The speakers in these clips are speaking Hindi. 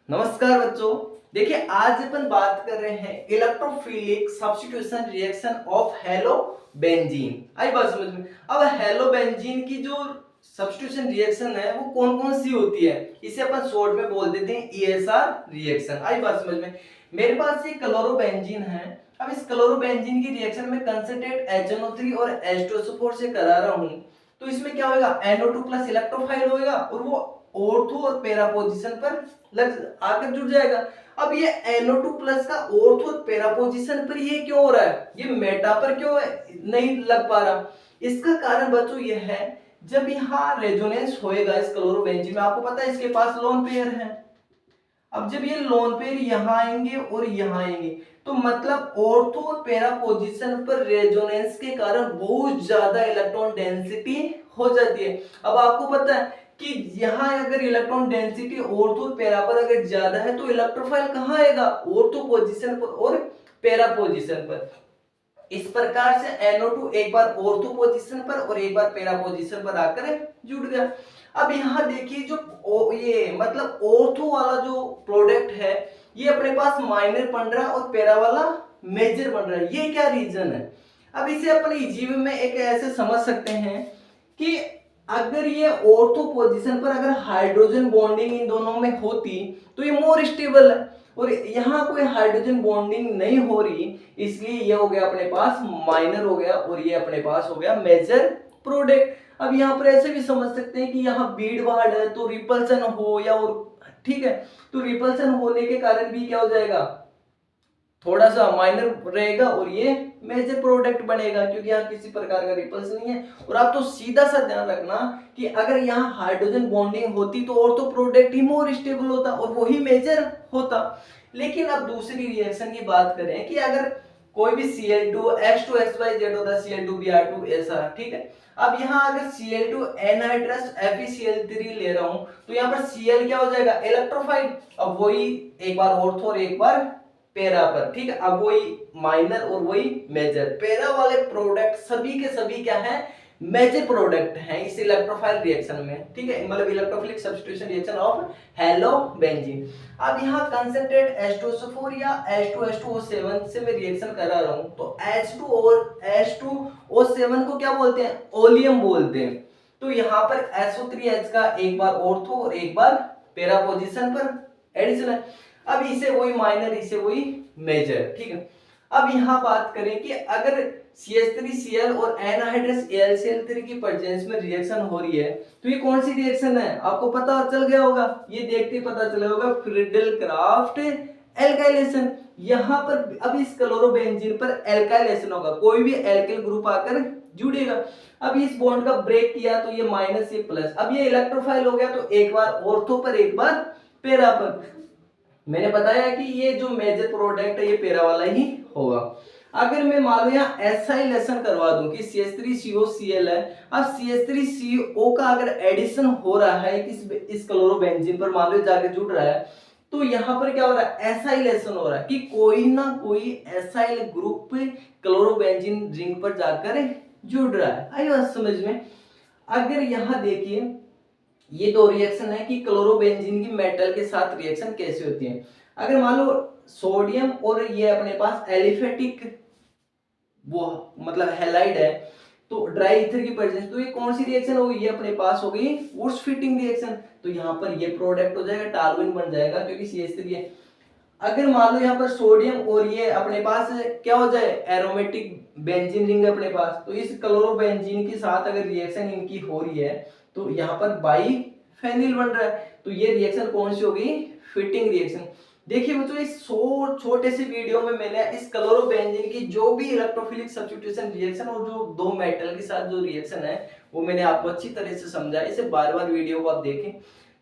नमस्कार बच्चों। देखिए आज अपन बात कर रहे हैं electrophilic substitution reaction of halo benzene. आई बात समझ में। अब हेलो बेंजीन की जो सब्स्टिट्यूशन रिएक्शन है वो कौन कौन सी होती है, इसे अपन शॉर्ट में बोल देते हैं ईएसआर रिएक्शन। आई बात समझ में। मेरे पास ये क्लोरोबेंजीन है। अब इस क्लोरोबेंजीन की रिएक्शन में कंसंट्रेट HNO3 और H2SO4 से करा रहा हूं, तो इसमें क्या होगा, NO2 प्लस इलेक्ट्रोफाइल होगा और वो ऑर्थो और पैरा पोजीशन पर लग आकर जुड़ जाएगा। अब ये NO2 प्लस का ऑर्थो और पैरा पोजीशन पर ये क्यों हो रहा है, ये मेटा पर क्यों नहीं लग पा रहा? इसका कारण बच्चों ये है, जब यहाँ रेजोनेंस होएगा इस क्लोरोबेंजीन में, आपको पता है इसके पास लोन पेयर है। अब जब ये लोन पेयर यहाँ आएंगे और यहाँ आएंगे, तो मतलब ऑर्थो और पैरा पोजीशन पर रेजोनेंस के कारण बहुत ज्यादा इलेक्ट्रॉन डेंसिटी हो जाती है। अब आपको पता है कि यहाँ अगर इलेक्ट्रॉन डेंसिटी ऑर्थो और पैरा पर अगर ज्यादा है तो इलेक्ट्रोफाइल कहाँ आएगा, ऑर्थो पोजीशन पर और पैरा पोजीशन पर। इस प्रकार से NO2 एक बार ऑर्थो पोजीशन पर और एक बार पैरा पोजीशन पर आकर जुड़ गया। अब यहाँ देखिए जो ये मतलब ऑर्थो वाला जो प्रोडक्ट है ये अपने पास माइनर बन रहा है और पैरा वाला मेजर बन रहा है। ये क्या रीजन है? अब इसे अपन इजी में एक ऐसे समझ सकते हैं कि अगर ये ऑर्थो पोजीशन पर अगर हाइड्रोजन बॉन्डिंग इन दोनों में होती तो ये मोर स्टेबल है, और यहाँ कोई हाइड्रोजन बॉन्डिंग नहीं हो रही, इसलिए ये हो गया अपने पास माइनर हो गया और ये अपने पास हो गया मेजर प्रोडक्ट। अब यहाँ पर ऐसे भी समझ सकते हैं कि यहाँ भीड़ भाड़ है तो रिपल्सन हो या और, ठीक है, तो रिपल्सन होने के कारण भी क्या हो जाएगा, थोड़ा सा माइनर रहेगा और ये मेजर प्रोडक्ट बनेगा, क्योंकि यहाँ किसी प्रकार का रिपल्स नहीं है। और आप तो सीधा सा ध्यान रखना कि अगर यहाँ हाइड्रोजन बॉन्डिंग होती तो और तो प्रोडक्ट ही मोर स्टेबल होता और वही मेजर होता। लेकिन अब दूसरी रिएक्शन की बात करें कि अगर कोई भी Cl2 H2SYZ होता है, Cl2Br2 ऐसा, ठीक है। अब यहाँ अगर Cl2 एनहाइड्रस FeCl3 ले रहा हूं तो यहाँ पर Cl क्या हो जाएगा, इलेक्ट्रोफाइल। अब वही एक बार ऑर्थो और एक बार पैरा पर, ठीक है। अब वही माइनर और वही मेजर, पैरा वाले प्रोडक्ट सभी के सभी क्या है, मेजर प्रोडक्ट हैं इस इलेक्ट्रोफाइल रिएक्शन में, ठीक है, मतलब electrophilic substitution reaction of halo benzene. अब यहाँ कंसंट्रेट H2SO4 या H2H2O7 से मैं रिएक्शन करा रहा हूं, तो H2 और H2O7 को क्या बोलते हैं, ओलियम बोलते हैं। तो यहाँ पर SO3H का एक बार ऑर्थो और एक बार पैरा पोजीशन पर एडिशन है। अब इसे वही माइनर इसे वही मेजर, ठीक है। अब यहाँ बात करें कि अगर CH3Cl और एनहाइड्रस AlCl3 की प्रेजेंस में रिएक्शन हो रही है तो ये कौन सी रिएक्शन है, आपको पता चल गया होगा, ये देखते ही पता चला होगा, फ्रीडल-क्राफ्ट एल्काइलेशन। यहाँ पर अब इस क्लोरोबेंजीन पर एल्काइलेशन होगा, कोई भी एल्किल ग्रुप आकर जुड़ेगा। अब इस बॉन्ड का ब्रेक किया तो ये माइनस ये प्लस, अब ये इलेक्ट्रोफाइल हो गया तो एक बार ऑर्थो पर एक बार पैरा पर। मैंने बताया कि ये जो मेजर प्रोडक्ट है ये पैरा वाला ही होगा। अगर मैं मान लो यहाँ एसाइलेशन करवा दूं कि CH3COCl है, अब CH3CO का अगर एडिशन हो रहा है इस क्लोरोबेंजीन पर, मान लो जाके जुड़ रहा है, तो यहाँ पर क्या हो रहा है, एसाइलेशन हो रहा है कि कोई ना कोई एसाइल ग्रुप क्लोरोबेंजीन रिंग पर जाकर जुड़ रहा है। आई बात समझ में। अगर यहाँ देखिए ये दो रिएक्शन है कि क्लोरोबेंजीन की मेटल के साथ रिएक्शन कैसे होती है। अगर मान लो सोडियम और ये अपने पास एलिफेटिक वो मतलब हैलाइड है तो ड्राई ईथर की प्रेजेंस, तो ये कौन सी रिएक्शन होगी, ये अपने पास हो गई वुड्स फिटिंग रिएक्शन। तो यहाँ पर ये प्रोडक्ट हो जाएगा, टालुइन बन जाएगा क्योंकि CH3 है। अगर मान लो यहाँ पर सोडियम और ये अपने पास क्या हो जाए, एरोमेटिक बेंजीन रिंग है अपने पास, तो इस क्लोरोबेंजीन के साथ अगर रिएक्शन इनकी हो रही है तो यहाँ पर बाइफेनिल बन रहा है, तो ये रिएक्शन कौन सी होगी, फिटिंग रिएक्शन। देखिए बच्चों इस छोटे से वीडियो में मैंने इस क्लोरोबेंजीन की जो भी इलेक्ट्रोफिलिक सब्स्टिट्यूशन रिएक्शन और जो दो मेटल के साथ जो रिएक्शन है वो मैंने आपको अच्छी तरह से समझा, इसे बार बार वीडियो को आप देखें।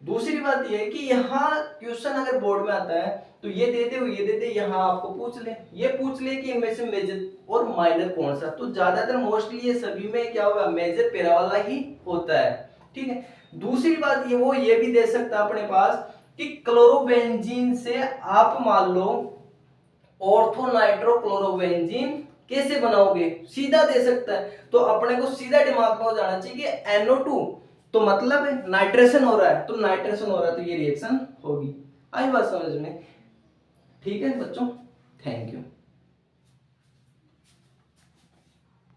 दूसरी बात यह है कि यहाँ क्वेश्चन अगर बोर्ड में आता है तो ये देते हो ये देते, यहाँ आपको पूछ ले कि इनमें से मेजर और माइनर कौन सा, तो ज्यादातर मोस्टली ये सभी में क्या होगा, मेजर पैरा वाला ही होता है, ठीक है। दूसरी बात ये वो ये भी दे सकता है अपने पास कि क्लोरोबेंजीन से आप मान लो ऑर्थो नाइट्रो क्लोरोबेंजीन कैसे बनाओगे, सीधा दे सकता है। तो अपने को सीधा दिमाग में हो जाना चाहिए कि NO2 तो मतलब नाइट्रेशन हो रहा है, तो नाइट्रेशन हो रहा है तो ये रिएक्शन होगी। आई बात समझ में? ठीक है बच्चों, थैंक यू।